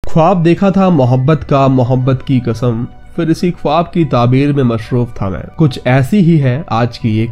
ख्वाब देखा था मोहब्बत का, मोहब्बत की कसम, फिर इसी ख्वाब की ताबीर में मशरूफ था मैं। कुछ ऐसी ही है आज की ये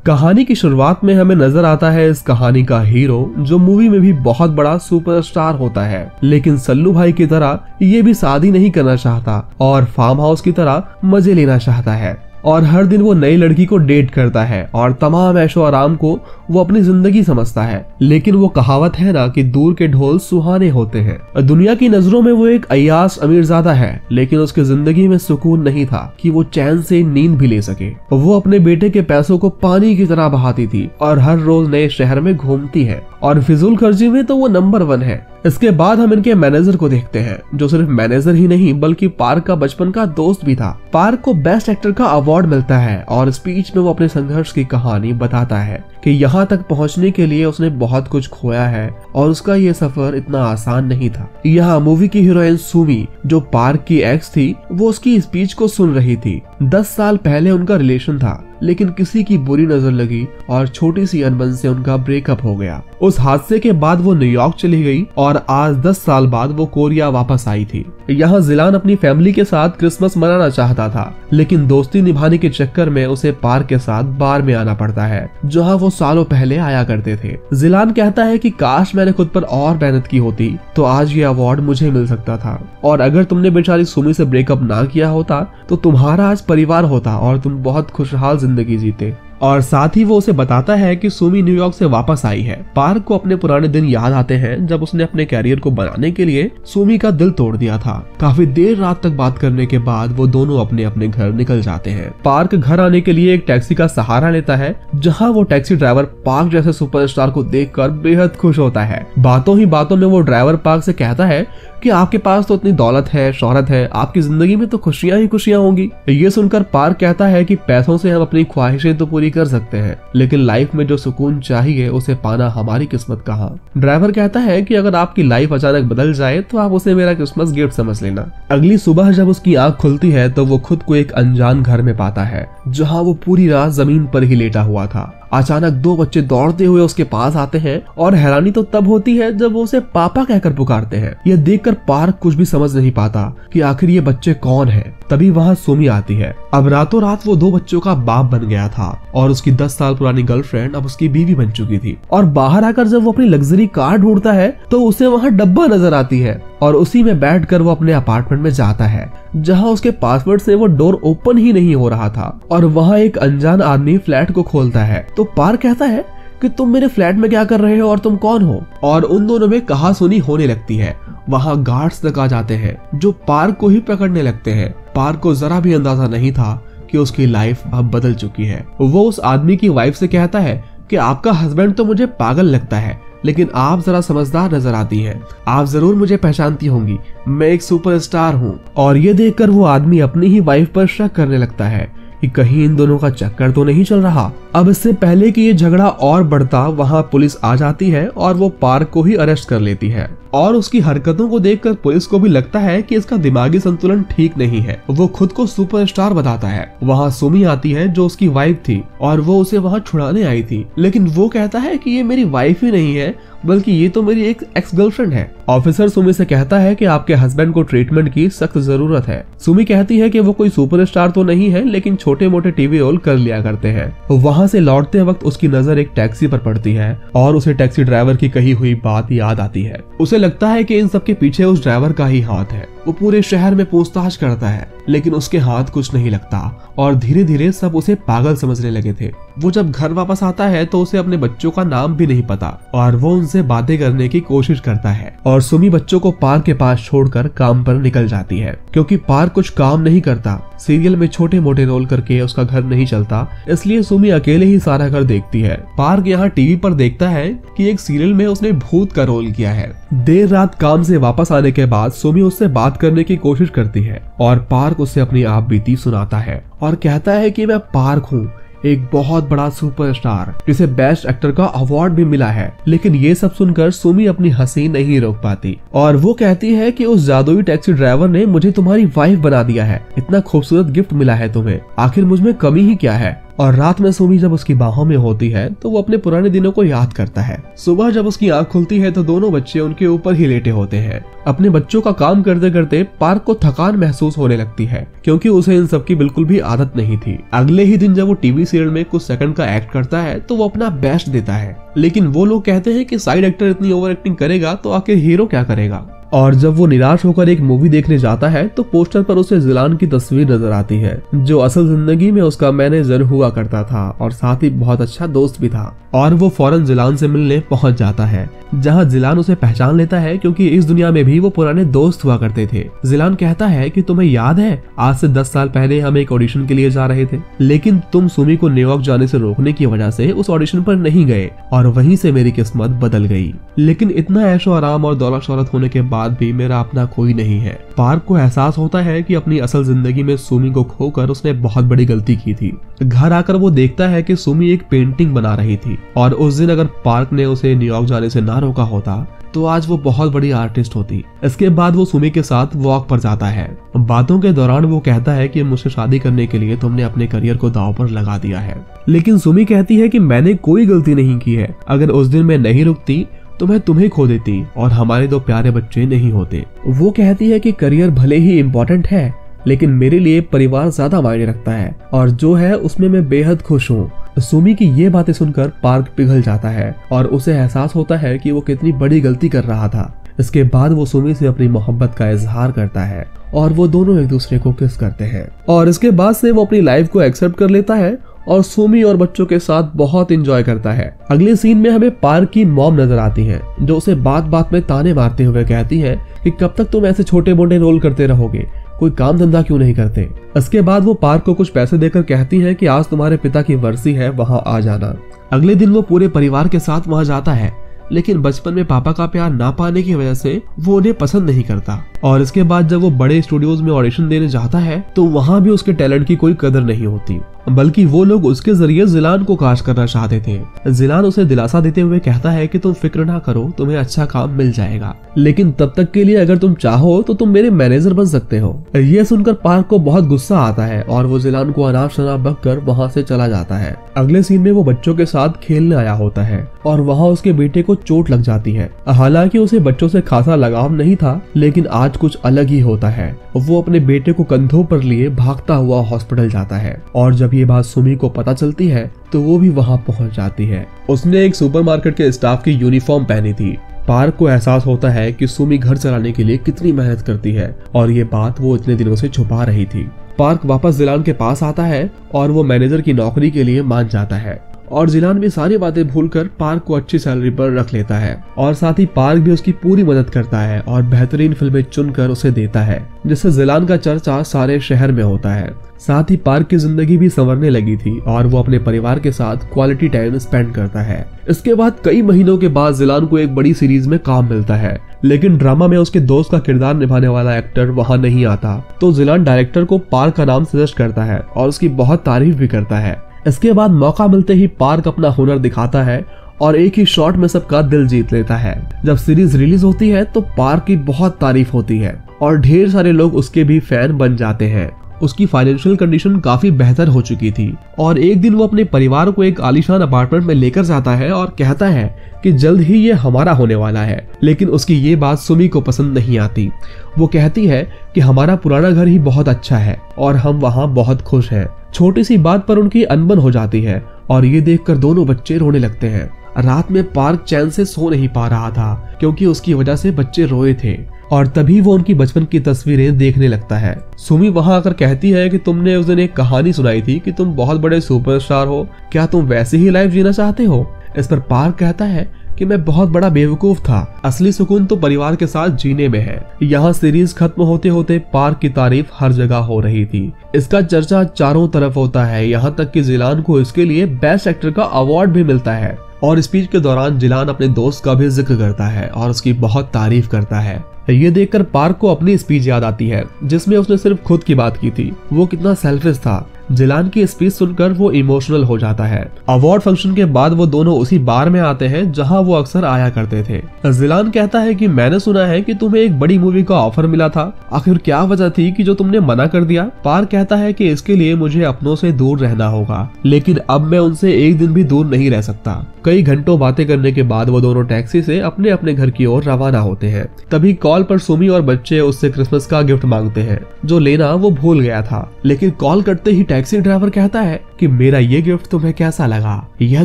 कहानी की शुरुआत में हमें नजर आता है इस कहानी का हीरो, जो मूवी में भी बहुत बड़ा सुपरस्टार होता है, लेकिन सल्लू भाई की तरह ये भी शादी नहीं करना चाहता और फार्म हाउस की तरह मजे लेना चाहता है। और हर दिन वो नई लड़की को डेट करता है और तमाम ऐशो आराम को वो अपनी जिंदगी समझता है। लेकिन वो कहावत है ना कि दूर के ढोल सुहाने होते हैं। दुनिया की नजरों में वो एक अय्याश अमीरजादा है, लेकिन उसकी जिंदगी में सुकून नहीं था कि वो चैन से नींद भी ले सके। वो अपने बेटे के पैसों को पानी की तरह बहाती थी और हर रोज नए शहर में घूमती है और फिजूल खर्ची में तो वो नंबर 1 है। इसके बाद हम इनके मैनेजर को देखते हैं, जो सिर्फ मैनेजर ही नहीं बल्कि पार्क का बचपन का दोस्त भी था। पार्क को बेस्ट एक्टर का अवार्ड मिलता है और स्पीच में वो अपने संघर्ष की कहानी बताता है कि यहाँ तक पहुँचने के लिए उसने बहुत कुछ खोया है और उसका ये सफर इतना आसान नहीं था। यहाँ मूवी की हीरोइन सुमी, जो पार्क की एक्स थी, वो उसकी स्पीच को सुन रही थी। 10 साल पहले उनका रिलेशन था, लेकिन किसी की बुरी नजर लगी और छोटी सी अनबन से उनका ब्रेकअप हो गया। उस हादसे के बाद वो न्यूयॉर्क चली गई और आज 10 साल बाद वो कोरिया वापस आई थी। यहाँ जिलान अपनी फैमिली के साथ क्रिसमस मनाना चाहता था, लेकिन दोस्ती निभाने के चक्कर में उसे पार्क के साथ बार में आना पड़ता है, जहाँ वो सालों पहले आया करते थे। जिलान कहता है कि काश मैंने खुद पर और मेहनत की होती तो आज ये अवार्ड मुझे मिल सकता था, और अगर तुमने बेचारी सुमी से ब्रेकअप ना किया होता तो तुम्हारा आज परिवार होता और तुम बहुत खुशहाल जिंदगी जीते। और साथ ही वो उसे बताता है कि सुमी न्यूयॉर्क से वापस आई है। पार्क को अपने पुराने दिन याद आते हैं जब उसने अपने कैरियर को बनाने के लिए सुमी का दिल तोड़ दिया था। काफी देर रात तक बात करने के बाद वो दोनों अपने अपने घर निकल जाते हैं। पार्क घर आने के लिए एक टैक्सी का सहारा लेता है, जहाँ वो टैक्सी ड्राइवर पार्क जैसे सुपरस्टार को देखकर बेहद खुश होता है। बातों ही बातों में वो ड्राइवर पार्क से कहता है कि आपके पास तो इतनी दौलत है, शोहरत है, आपकी जिंदगी में तो खुशियां ही खुशियां होंगी। ये सुनकर पार्क कहता है कि पैसों से हम अपनी ख्वाहिशें तो पूरी कर सकते हैं, लेकिन लाइफ में जो सुकून चाहिए उसे पाना हमारी किस्मत कहाँ। ड्राइवर कहता है कि अगर आपकी लाइफ अचानक बदल जाए तो आप उसे मेरा क्रिसमस गिफ्ट समझ लेना। अगली सुबह जब उसकी आंख खुलती है तो वो खुद को एक अनजान घर में पाता है, जहाँ वो पूरी रात जमीन पर ही लेटा हुआ था। अचानक 2 बच्चे दौड़ते हुए उसके पास आते हैं और हैरानी तो तब होती है जब वो उसे पापा कहकर पुकारते हैं। यह देखकर पार्क कुछ भी समझ नहीं पाता कि आखिर ये बच्चे कौन हैं। तभी वहाँ सुमी आती है। अब रातों रात वो 2 बच्चों का बाप बन गया था और उसकी 10 साल पुरानी गर्लफ्रेंड अब उसकी बीवी बन चुकी थी। और बाहर आकर जब वो अपनी लग्जरी कार ढूंढता है तो उसे वहाँ डब्बा नजर आती है और उसी में बैठकर वो अपने अपार्टमेंट में जाता है, जहाँ उसके पासवर्ड से वो डोर ओपन ही नहीं हो रहा था। और वहाँ एक अनजान आदमी फ्लैट को खोलता है तो पार्क कहता है कि तुम मेरे फ्लैट में क्या कर रहे हो और तुम कौन हो। और उन दोनों में कहासुनी होने लगती है। वहाँ गार्ड्स तक आ जाते हैं जो पार्क को ही पकड़ने लगते हैं। पार्क को जरा भी अंदाजा नहीं था कि उसकी लाइफ अब बदल चुकी है। वो उस आदमी की वाइफ से कहता है कि आपका हस्बैंड तो मुझे पागल लगता है, लेकिन आप जरा समझदार नजर आती हैं। आप जरूर मुझे पहचानती होंगी, मैं एक सुपरस्टार हूँ। और ये देखकर वो आदमी अपनी ही वाइफ पर शक करने लगता है कि कहीं इन दोनों का चक्कर तो नहीं चल रहा। अब इससे पहले कि ये झगड़ा और बढ़ता, वहाँ पुलिस आ जाती है और वो पार्क को ही अरेस्ट कर लेती है। और उसकी हरकतों को देखकर पुलिस को भी लगता है कि इसका दिमागी संतुलन ठीक नहीं है। वो खुद को सुपरस्टार बताता है। वहाँ सुमी आती है जो उसकी वाइफ थी और वो उसे वहाँ छुड़ाने आई थी, लेकिन वो कहता है कि ये मेरी वाइफ ही नहीं है बल्कि ये तो मेरी एक एक्स गर्लफ्रेंड है। ऑफिसर सुमी से कहता है कि आपके हस्बैंड को ट्रीटमेंट की सख्त जरूरत है। सुमी कहती है कि वो कोई सुपरस्टार तो नहीं है, लेकिन छोटे मोटे टीवी रोल कर लिया करते हैं। वहाँ से लौटते वक्त उसकी नजर एक टैक्सी पर पड़ती है और उसे टैक्सी ड्राइवर की कही हुई बात याद आती है। उसे लगता है कि इन सब के पीछे उस ड्राइवर का ही हाथ है। वो पूरे शहर में पूछताछ करता है, लेकिन उसके हाथ कुछ नहीं लगता और धीरे धीरे सब उसे पागल समझने लगे थे। वो जब घर वापस आता है तो उसे अपने बच्चों का नाम भी नहीं पता और वो उनसे बातें करने की कोशिश करता है। और सुमी बच्चों को पार्क के पास छोड़कर काम पर निकल जाती है, क्योंकि पार्क कुछ काम नहीं करता। सीरियल में छोटे मोटे रोल करके उसका घर नहीं चलता, इसलिए सुमी अकेले ही सारा घर देखती है। पार्क यहाँ टीवी पर देखता है कि एक सीरियल में उसने भूत का रोल किया है। देर रात काम से वापस आने के बाद सुमी उससे बात करने की कोशिश करती है और पार्क उसे अपनी आप बीती सुनाता है और कहता है कि मैं पार्क हूँ, एक बहुत बड़ा सुपरस्टार जिसे बेस्ट एक्टर का अवार्ड भी मिला है। लेकिन ये सब सुनकर सुमी अपनी हंसी नहीं रोक पाती और वो कहती है कि उस जादुई टैक्सी ड्राइवर ने मुझे तुम्हारी वाइफ बना दिया है। इतना खूबसूरत गिफ्ट मिला है तुम्हें, आखिर मुझ में कमी ही क्या है। और रात में सुमी जब उसकी बाहों में होती है तो वो अपने पुराने दिनों को याद करता है। सुबह जब उसकी आंख खुलती है तो दोनों बच्चे उनके ऊपर ही लेटे होते हैं। अपने बच्चों का काम करते करते पार्क को थकान महसूस होने लगती है, क्योंकि उसे इन सब की बिल्कुल भी आदत नहीं थी। अगले ही दिन जब वो टीवी सीरियल में कुछ सेकंड का एक्ट करता है तो वो अपना बेस्ट देता है, लेकिन वो लोग कहते हैं कि साइड एक्टर इतनी ओवर एक्टिंग करेगा तो आखिर हीरो क्या करेगा। और जब वो निराश होकर एक मूवी देखने जाता है तो पोस्टर पर उसे जिलान की तस्वीर नजर आती है, जो असल जिंदगी में उसका मैनेजर हुआ करता था और साथ ही बहुत अच्छा दोस्त भी था। और वो फौरन जिलान से मिलने पहुंच जाता है, जहां जिलान उसे पहचान लेता है, क्योंकि इस दुनिया में भी वो पुराने दोस्त हुआ करते थे। जिलान कहता है कि तुम्हें याद है आज से 10 साल पहले हम एक ऑडिशन के लिए जा रहे थे, लेकिन तुम सुमी को न्यूयॉर्क जाने से रोकने की वजह से उस ऑडिशन पर नहीं गए और वहीं से मेरी किस्मत बदल गई। लेकिन इतना ऐशो आराम और दौलत शौहरत होने के बाद भी मेरा अपना कोई नहीं है। पार्क को एहसास होता है कि अपनी असल जिंदगी में सुमी को खोकर उसने बहुत बड़ी गलती की थी। घर आकर वो देखता है कि सुमी एक पेंटिंग बना रही थी, और उस दिन अगर पार्क ने उसे न्यूयॉर्क जाने से ना रोका होता तो आज वो बहुत बड़ी आर्टिस्ट होती। इसके बाद वो सुमी के साथ वॉक पर जाता है। बातों के दौरान वो कहता है कि मुझसे शादी करने के लिए तुमने अपने करियर को दांव पर लगा दिया है, लेकिन सुमी कहती है कि मैंने कोई गलती नहीं की है। अगर उस दिन मैं नहीं रुकती तो मैं तुम्हें खो देती और हमारे 2 प्यारे बच्चे नहीं होते। वो कहती है कि करियर भले ही इम्पोर्टेंट है, लेकिन मेरे लिए परिवार ज्यादा मायने रखता है और जो है उसमें मैं बेहद खुश हूँ। सुमी की ये बातें सुनकर पार्क पिघल जाता है और उसे एहसास होता है कि वो कितनी बड़ी गलती कर रहा था। इसके बाद वो सुमी से अपनी मोहब्बत का इजहार करता है और वो दोनों एक दूसरे को किस करते हैं, और इसके बाद से वो अपनी लाइफ को एक्सेप्ट कर लेता है और सुमी और बच्चों के साथ बहुत एंजॉय करता है। अगले सीन में हमें पार्क की मॉम नजर आती है, जो उसे बात बात में ताने मारते हुए कहती है कि कब तक तुम ऐसे छोटे मोटे रोल करते रहोगे, कोई काम धंधा क्यों नहीं करते। इसके बाद वो पार्क को कुछ पैसे देकर कहती है कि आज तुम्हारे पिता की वर्सी है, वहां आ जाना। अगले दिन वो पूरे परिवार के साथ वहां जाता है, लेकिन बचपन में पापा का प्यार ना पाने की वजह से वो उन्हें पसंद नहीं करता। और इसके बाद जब वो बड़े स्टूडियोज में ऑडिशन देने जाता है तो वहां भी उसके टैलेंट की कोई कदर नहीं होती, बल्कि वो लोग उसके जरिए जिलान को कास्ट करना चाहते थे। जिलान उसे दिलासा देते हुए कहता है कि तुम फिक्र ना करो, तुम्हें अच्छा काम मिल जाएगा, लेकिन तब तक के लिए अगर तुम चाहो तो तुम मेरे मैनेजर बन सकते हो। ये सुनकर पार्क को बहुत गुस्सा आता है और वो जिलान को अनाप शनाप बककर वहां से चला जाता है। अगले सीन में वो बच्चों के साथ खेलने आया होता है और वहाँ उसके बेटे को चोट लग जाती है। हालांकि उसे बच्चों से खासा लगाव नहीं था, लेकिन आज कुछ अलग ही होता है। वो अपने बेटे को कंधों पर लिए भागता हुआ हॉस्पिटल जाता है और जब ये बात सुमी को पता चलती है तो वो भी वहां पहुंच जाती है। उसने एक सुपरमार्केट के स्टाफ की यूनिफॉर्म पहनी थी। पार्क को एहसास होता है कि सुमी घर चलाने के लिए कितनी मेहनत करती है और ये बात वो इतने दिनों से छुपा रही थी। पार्क वापस जिलान के पास आता है और वो मैनेजर की नौकरी के लिए मान जाता है और जिलान भी सारी बातें भूलकर पार्क को अच्छी सैलरी पर रख लेता है और साथ ही पार्क भी उसकी पूरी मदद करता है और बेहतरीन फिल्में चुनकर उसे देता है, जिससे जिलान का चर्चा सारे शहर में होता है। साथ ही पार्क की जिंदगी भी संवरने लगी थी और वो अपने परिवार के साथ क्वालिटी टाइम स्पेंड करता है। इसके बाद कई महीनों के बाद जिलान को एक बड़ी सीरीज में काम मिलता है, लेकिन ड्रामा में उसके दोस्त का किरदार निभाने वाला एक्टर वहां नहीं आता, तो जिलान डायरेक्टर को पार्क का नाम सजेस्ट करता है और उसकी बहुत तारीफ भी करता है। इसके बाद मौका मिलते ही पार्क अपना हुनर दिखाता है और एक ही शॉट में सबका दिल जीत लेता है। जब सीरीज रिलीज होती है तो पार्क की बहुत तारीफ होती है और ढेर सारे लोग उसके भी फैन बन जाते हैं। उसकी फाइनेंशियल कंडीशन काफी बेहतर हो चुकी थी और एक दिन वो अपने परिवार को एक आलीशान अपार्टमेंट में लेकर जाता है और कहता है कि जल्द ही ये हमारा होने वाला है। लेकिन उसकी ये बात सुमी को पसंद नहीं आती। वो कहती है कि हमारा पुराना घर ही बहुत अच्छा है और हम वहाँ बहुत खुश हैं। छोटी सी बात पर उनकी अनबन हो जाती है और ये देखकर दोनों बच्चे रोने लगते हैं। रात में पार्क चैन से सो नहीं पा रहा था क्योंकि उसकी वजह से बच्चे रोए थे और तभी वो उनकी बचपन की तस्वीरें देखने लगता है। सुमी वहां आकर कहती है कि तुमने उस दिन एक कहानी सुनाई थी कि तुम बहुत बड़े सुपरस्टार हो, क्या तुम वैसी ही लाइफ जीना चाहते हो। इस पर पार्क कहता है कि मैं बहुत बड़ा बेवकूफ था, असली सुकून तो परिवार के साथ जीने में है। यहाँ सीरीज खत्म होते होते पार्क की तारीफ हर जगह हो रही थी। इसका चर्चा चारों तरफ होता है, यहाँ तक कि जिलान को इसके लिए बेस्ट एक्टर का अवार्ड भी मिलता है। और स्पीच के दौरान जिलान अपने दोस्त का भी जिक्र करता है और उसकी बहुत तारीफ करता है। ये देखकर पार्क को अपनी स्पीच याद आती है जिसमें उसने सिर्फ खुद की बात की थी। वो कितना सेल्फिश था, जिलान की स्पीच सुनकर वो इमोशनल हो जाता है। अवार्ड फंक्शन के बाद वो दोनों उसी बार में आते हैं जहां वो अक्सर आया करते थे। जिलान कहता है कि मैंने सुना है कि तुम्हें एक बड़ी मूवी का ऑफर मिला था, आखिर क्या वजह थी कि जो तुमने मना कर दिया? पार्क कहता है कि इसके लिए मुझे अपनों से दूर रहना होगा, लेकिन अब मैं उनसे एक दिन भी दूर नहीं रह सकता। कई घंटों बातें करने के बाद वो दोनों टैक्सी से अपने अपने घर की ओर रवाना होते हैं। तभी कॉल पर सुमी और बच्चे उससे क्रिसमस का गिफ्ट मांगते हैं जो लेना वो भूल गया था। लेकिन कॉल करते ही टैक्सी ड्राइवर कहता है कि मेरा ये गिफ्ट तुम्हें कैसा लगा? यह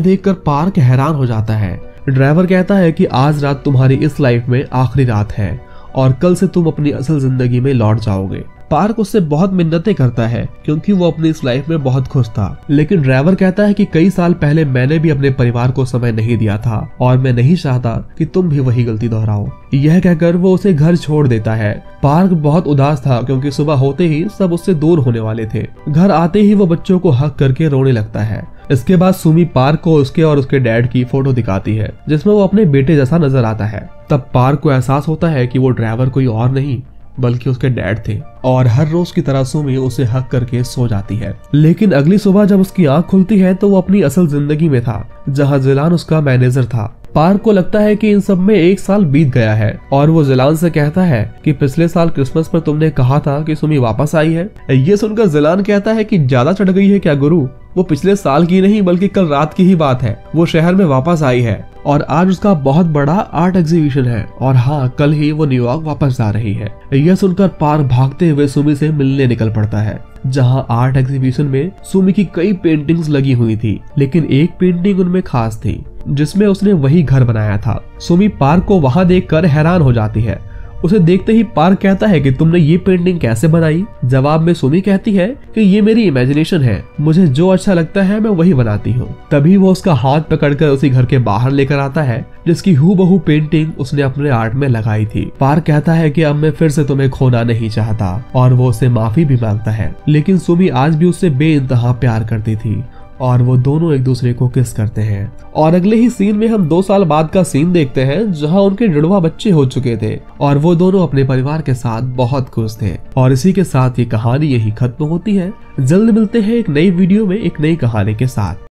देखकर पार्क हैरान हो जाता है। ड्राइवर कहता है कि आज रात तुम्हारी इस लाइफ में आखिरी रात है और कल से तुम अपनी असल जिंदगी में लौट जाओगे। पार्क उससे बहुत मिन्नतें करता है क्योंकि वो अपनी इस लाइफ में बहुत खुश था, लेकिन ड्राइवर कहता है कि कई साल पहले मैंने भी अपने परिवार को समय नहीं दिया था और मैं नहीं चाहता कि तुम भी वही गलती दोहराओ। यह कहकर वो उसे घर छोड़ देता है। पार्क बहुत उदास था क्योंकि सुबह होते ही सब उससे दूर होने वाले थे। घर आते ही वो बच्चों को हक करके रोने लगता है। इसके बाद सुमी पार्क को उसके और उसके डैड की फोटो दिखाती है जिसमें वो अपने बेटे जैसा नजर आता है। तब पार्क को एहसास होता है कि वो ड्राइवर कोई और नहीं बल्कि उसके डैड थे और हर रोज की तरह सुमी उसे हक करके सो जाती है। लेकिन अगली सुबह जब उसकी आंख खुलती है तो वो अपनी असल जिंदगी में था जहां जिलान उसका मैनेजर था। पार्क को लगता है कि इन सब में 1 साल बीत गया है और वो जिलान से कहता है कि पिछले साल क्रिसमस पर तुमने कहा था कि सुमी वापस आई है। ये सुनकर जिलान कहता है कि ज्यादा चढ़ गई है क्या गुरु? वो पिछले साल की नहीं बल्कि कल रात की ही बात है। वो शहर में वापस आई है और आज उसका बहुत बड़ा आर्ट एग्जीबिशन है और हाँ, कल ही वो न्यूयॉर्क वापस जा रही है। यह सुनकर पार्क भागते हुए सुमी से मिलने निकल पड़ता है जहां आर्ट एग्जीबिशन में सुमी की कई पेंटिंग्स लगी हुई थी, लेकिन एक पेंटिंग उनमें खास थी जिसमें उसने वही घर बनाया था। सुमी पार्क को वहां देखकर हैरान हो जाती है। उसे देखते ही पार्क कहता है कि तुमने ये पेंटिंग कैसे बनाई? जवाब में सुमी कहती है कि ये मेरी इमेजिनेशन है, मुझे जो अच्छा लगता है मैं वही बनाती हूँ। तभी वो उसका हाथ पकड़कर उसी घर के बाहर लेकर आता है जिसकी हूबहू पेंटिंग उसने अपने आर्ट में लगाई थी। पार्क कहता है कि अब मैं फिर से तुम्हें खोना नहीं चाहता और वो उससे माफी भी मांगता है, लेकिन सुमी आज भी उससे बेइंतहा प्यार करती थी और वो दोनों एक दूसरे को किस करते हैं। और अगले ही सीन में हम 2 साल बाद का सीन देखते हैं जहां उनके जुड़वा बच्चे हो चुके थे और वो दोनों अपने परिवार के साथ बहुत खुश थे। और इसी के साथ ये कहानी यही खत्म होती है। जल्द मिलते हैं एक नई वीडियो में एक नई कहानी के साथ।